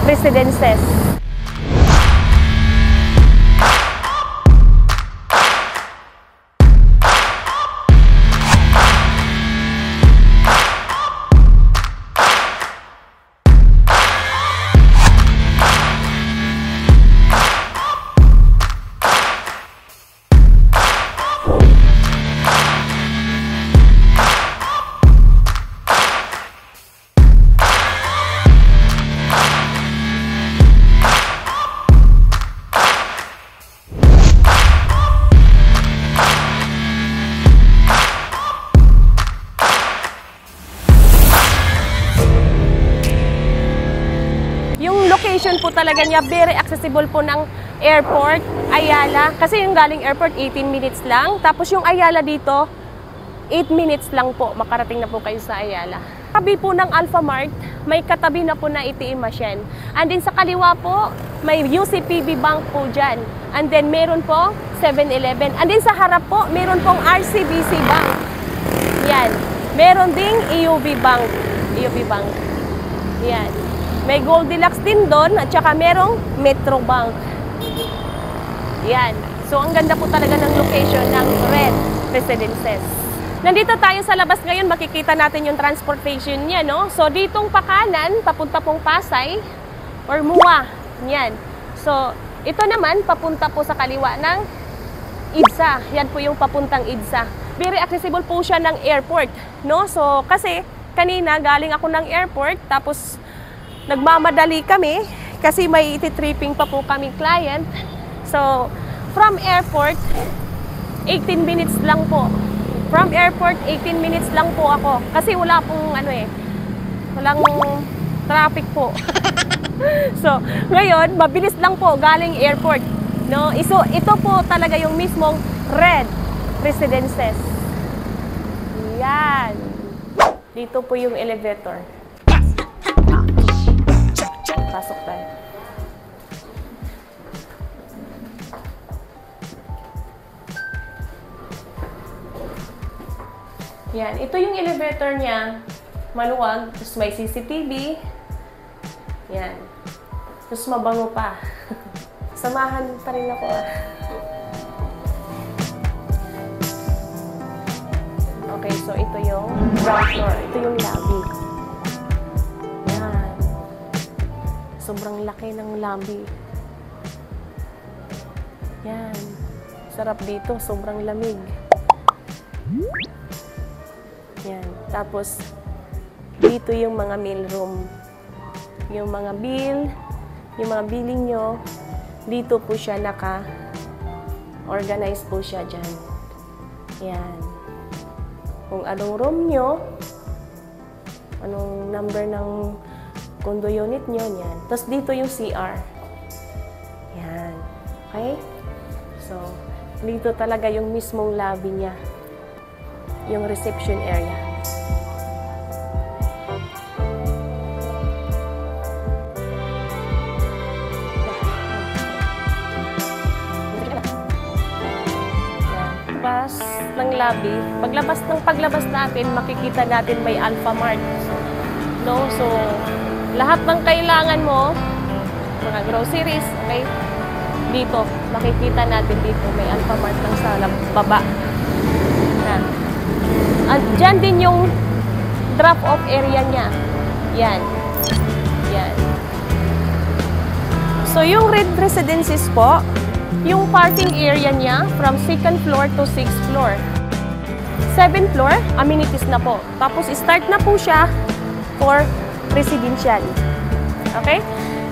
Residences. Location po talaga niya, very accessible po ng airport, Ayala. Kasi yung galing airport, 18 minutes lang. Tapos yung Ayala dito, 8 minutes lang po, makarating na po kayo sa Ayala. Tabi po ng Alphamart, may katabi na po na ATM machine. And then sa kaliwa po, may UCPB Bank po dyan. And then meron po 7-Eleven. And then sa harap po, meron pong RCBC Bank. Yan. Meron ding EUB Bank. EUB Bank. Yan. May Goldilocks din doon at saka merong Metro Bank. Yan. So, ang ganda po talaga ng location ng Red Residences. Nandito tayo sa labas ngayon, makikita natin yung transportation niya, no? So, ditong pakanan, papunta pong Pasay or Mua. Yan. So, ito naman, papunta po sa kaliwa ng EDSA. Yan po yung papuntang EDSA. Very accessible po siya ng airport, no? So, kasi kanina galing ako ng airport, tapos nagmamadali kami kasi may iti-tripping pa po kaming client. So, from airport, 18 minutes lang po. From airport, 18 minutes lang po ako. Kasi wala pong walang traffic po. So, ngayon, mabilis lang po galing airport. No? So, ito po talaga yung mismong Red Residences. Yan. Dito po yung elevator. Pasok tayo. Yan. Ito yung elevator niya. Maluwag. Tapos may CCTV. Yan. Tapos mabango pa. Samahan pa rin ako. Okay, so ito yung ground floor. Ito yung lobby. Yan. Sobrang laki ng lobby. Yan. Sarap dito. Sobrang lamig. Yan. Tapos, dito yung mga meal room. Yung mga billing nyo, dito po siya naka-organize po siya dyan. Yan. Kung anong room nyo, anong number ng condo unit nyo, yan. Tapos dito yung CR. Yan. Okay? So, dito talaga yung mismong lobby niya. Yung reception area. Paglabas ng lobby, paglabas natin, makikita natin may Alphamart. No? So, lahat ng kailangan mo, mga groceries, okay? Dito, makikita natin dito, may Alphamart lang sa baba. Yan. At dyan din yung drop-off area niya. Yan. Yan. So, yung Red Residences po, yung parking area niya from 2nd floor to 6th floor. 7th floor, amenities na po. Tapos, start na po siya for residential. Okay?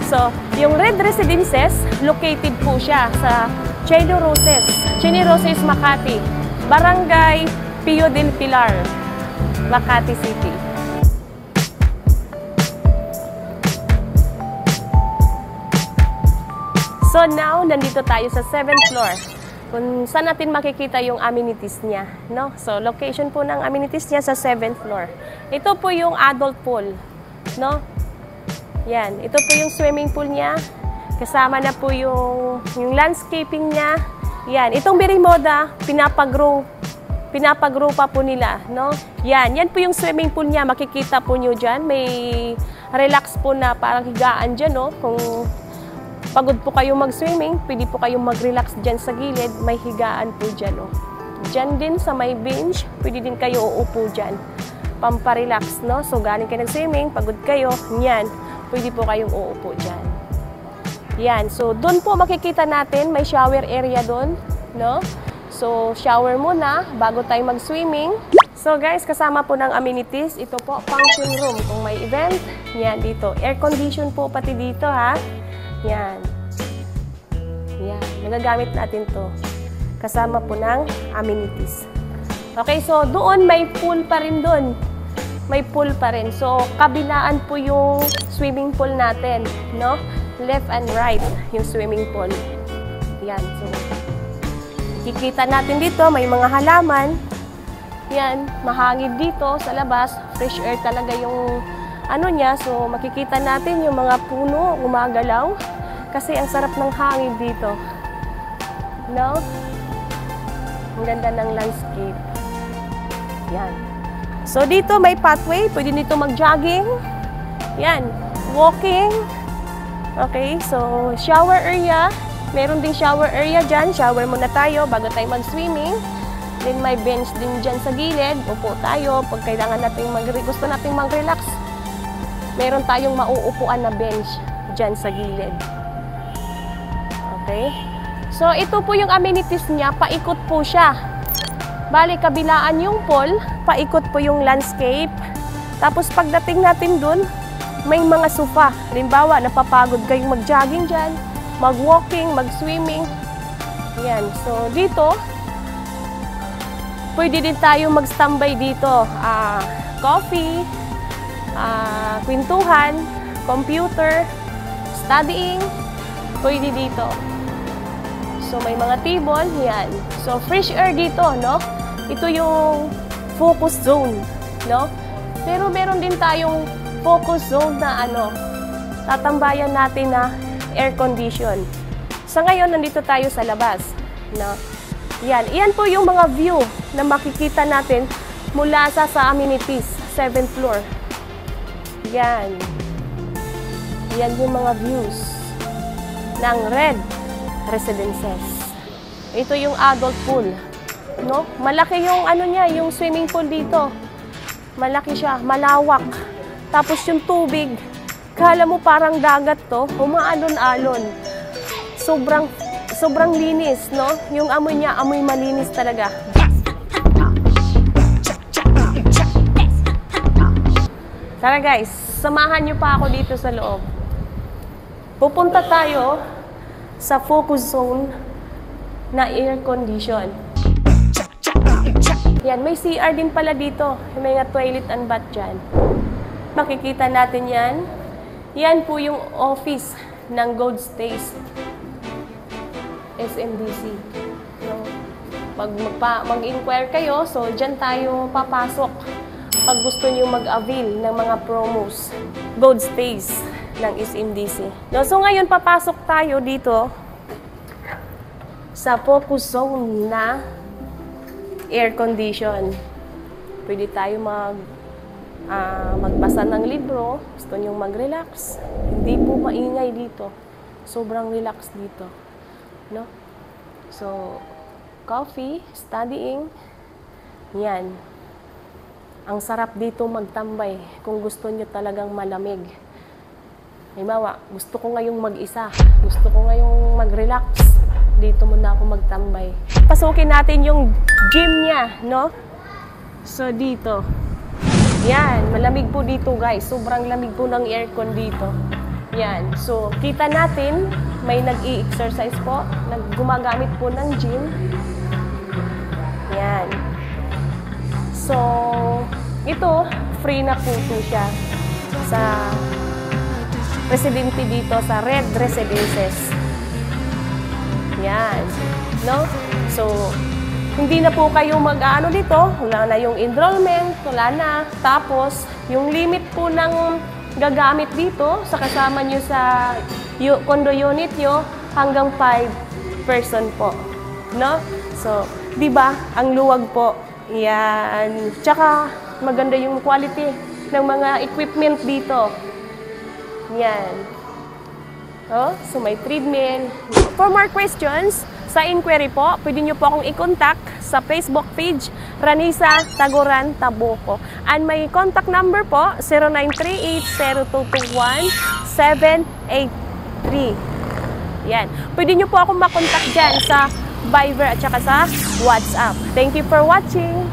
So, yung Red Residences, located po siya sa Chino Roses, Makati. Barangay Pio del Pilar, Makati City. So now, nandito tayo sa 7th floor. Kung saan natin makikita yung amenities niya, no? So, location po ng amenities niya sa 7th floor. Ito po yung adult pool, no? Yan, ito po yung swimming pool niya. Kasama na po yung landscaping niya. Yan, itong Bermuda, pinapag-grow pa po nila, no? Yan po yung swimming pool niya. Makikita po nyo dyan. May relax po na parang higaan dyan, no? Kung pagod po kayo mag-swimming, pwede po kayong mag-relax dyan sa gilid, may higaan po dyan, no? Dyan din sa may bench, pwede din kayo uupo dyan. Pamparelax, no? So, galing kayo nag-swimming, pagod kayo, yan, pwede po kayong uupo dyan. Yan, so doon po makikita natin, may shower area doon, no? So, shower muna bago tayo mag-swimming. So guys, kasama po ng amenities, ito po, function room. Kung may event, yan dito. Air condition po pati dito, ha? Yan. Yan, nagagamit natin to. Kasama po ng amenities. Okay, so doon may pool pa rin doon. May pool pa rin. So, kabilaan po yung swimming pool natin, no? Left and right yung swimming pool. Yan, so kikita natin dito, may mga halaman. Yan, mahangin dito sa labas. Fresh air talaga yung ano niya. So, makikita natin yung mga puno gumagalaw. Kasi ang sarap ng hangin dito. No? Ang ganda ng landscape. Yan. So, dito may pathway. Pwede dito mag-jogging. Yan. Walking. Okay, so shower area. Meron ding shower area dyan. Shower muna tayo bago tayo mag-swimming. Then may bench din dyan sa gilid. Upo tayo pag kailangan natin gusto natin mag-relax. Meron tayong mauupuan na bench dyan sa gilid. Okay? So ito po yung amenities niya. Paikot po siya. Bali, kabilaan yung pool. Paikot po yung landscape. Tapos pagdating natin dun, may mga sofa. Halimbawa, napapagod kayong mag-jogging dyan, mag-walking, mag-swimming. Yan. So, dito, pwede din tayo mag-standby dito. Coffee, kwentuhan, computer, studying, pwede dito. So, may mga table. Yan. So, fresh air dito, no? Ito yung focus zone, no? Pero meron din tayong focus zone na tatambayan natin na air condition. Sa ngayon, nandito tayo sa labas. No? Yan po yung mga view na makikita natin mula sa amenities, 7th floor. Yan. Yan yung mga views ng Red Residences. Ito yung adult pool. No? Malaki yung yung swimming pool dito. Malaki siya, malawak. Tapos yung tubig, kala mo parang dagat to, umaalon-alon. Sobrang linis, no? Yung amoy niya, amoy malinis talaga. Tara guys, samahan niyo pa ako dito sa loob. Pupunta tayo sa focus zone na air condition. Yan, may CR din pala dito. May nga toilet and bath dyan. Makikita natin yan. Yan po yung office ng Gold Stays. SMDC. So, pag mag-inquire kayo, so dyan tayo papasok. Pag gusto nyo mag-avail ng mga promos. Gold Stays ng SMDC. No, so ngayon papasok tayo dito sa focus zone na air condition. Pwede tayo magbasa ng libro, gusto nyo mag-relax. Hindi po maingay dito. Sobrang relax dito. No? So, coffee, studying, yan. Ang sarap dito magtambay kung gusto nyo talagang malamig. Halimbawa, gusto ko ngayong mag-isa. Gusto ko ngayong mag-relax. Dito muna ako magtambay. Pasukin natin yung gym niya, no? So, dito. Yan, malamig po dito guys. Sobrang lamig po ng aircon dito. Yan. So, kita natin, may nag-i-exercise po. Gumagamit po ng gym. Yan. So, ito, free na po siya sa residente dito sa Red Residences. Yan. No? So, hindi na po kayo mag-ano dito. Wala na yung enrollment. Wala na. Tapos, yung limit po ng gagamit dito sa kasama nyo sa condo unit nyo, hanggang 5 person po. No? So, di ba? Ang luwag po. Yan. Tsaka, maganda yung quality ng mga equipment dito. Yan. Oh, so may treadmill. For more questions, sa inquiry po, pwede nyo po akong i-contact sa Facebook page, Ranisa Taguran Tabuco. And may contact number po, 0938-0221-783. Yan. Pwede nyo po akong makontak dyan sa Viber at saka sa WhatsApp. Thank you for watching!